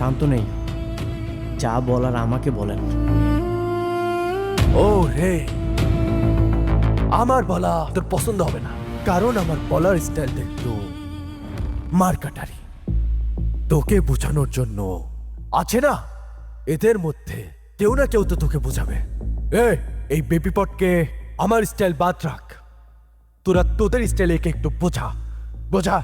শান্ত নেই, যা বলার আমাকে বলেন। ও রে, আমার বলা তোর পছন্দ হবে না, কারণ আমার বলার স্টাইলটা একটু মারকাটারি। তোকে বোঝানোর জন্য আছে না, এদের মধ্যে কেউ না কেউ তো তোকে বোঝাবে। এই বেবি পটকে আমার স্টাইল বাদ রাখ, তোরা তোদের স্টাইলে একে একটু বোঝা বোঝা।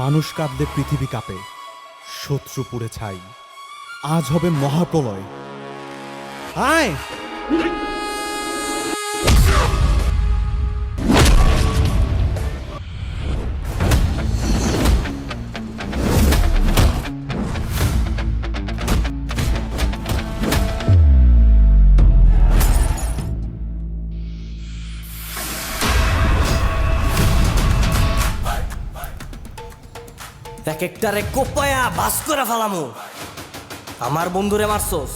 মানুষ কাঁদলে পৃথিবী কাঁপে, শত্রু পুড়ে ছাই, আজ হবে মহাপ্রলয়। আয় এক একটারে কোপায়া বাস করে ফেলামু। আমার বন্ধুরে মারছস,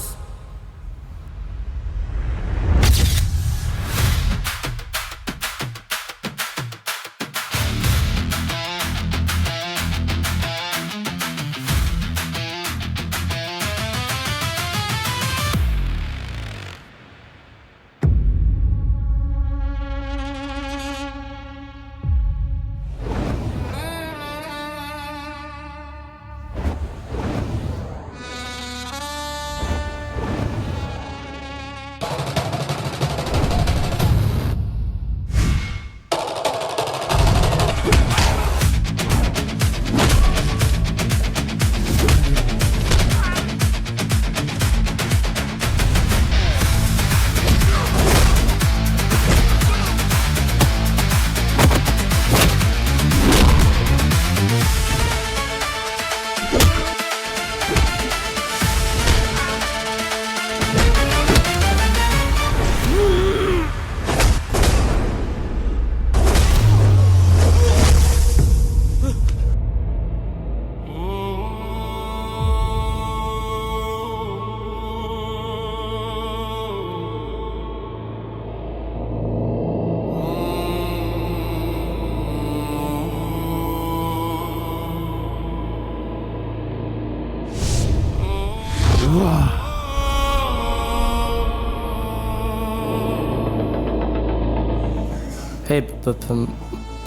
এই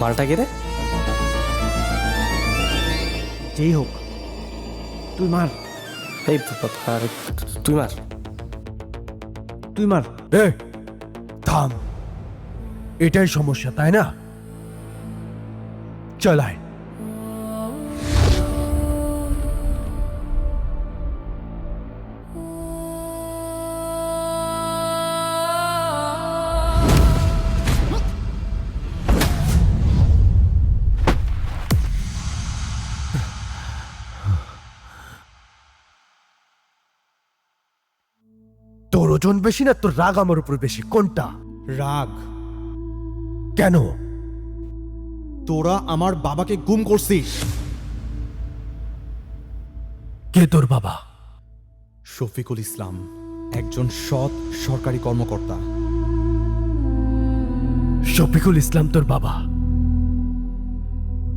মালটা কে রে? যেই হোক তুই মার, এই তুই মার। তুই মার। থাম, এটাই সমস্যা তাই না? চলাই তোর ওজন বেশি না তোর রাগ আমার উপর বেশি, কোনটা? রাগ। কেন? তোরা আমার বাবাকে গুম করছিস। কে তোর বাবা? শফিকুল ইসলাম, একজন সৎ সরকারি কর্মকর্তা। শফিকুল ইসলাম তোর বাবা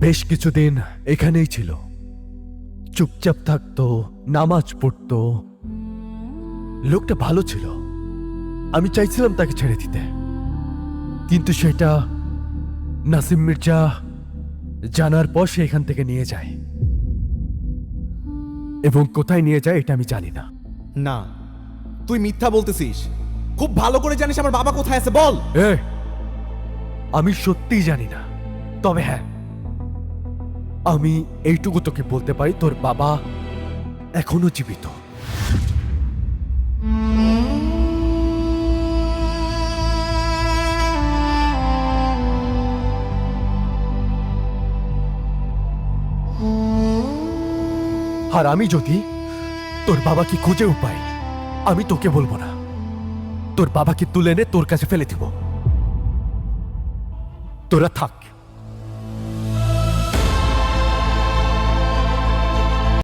বেশ কিছুদিন এখানেই ছিল, চুপচাপ থাকতো, নামাজ পড়তো, লোকটা ভালো ছিল। আমি চাইছিলাম তাকে ছেড়ে দিতে, কিন্তু সেটা নাসিম মির্জা জানার পর সে এখান থেকে নিয়ে যায়, এবং কোথায় নিয়ে যায় এটা আমি জানি না। না, তুই মিথ্যা বলতেছিস। খুব ভালো করে জানিস আমার বাবা কোথায় আছে, বল। এ, আমি সত্যিই জানি না, তবে হ্যাঁ, আমি এইটুকু তোকে বলতে পারি, তোর বাবা এখনো জীবিত। আর আমি যদি তোর বাবাকে খুঁজেও পাই, আমি তোকে বলবো না, তোর বাবাকে তুলে এনে তোর কাছে ফেলে দিব। তোরা থাক।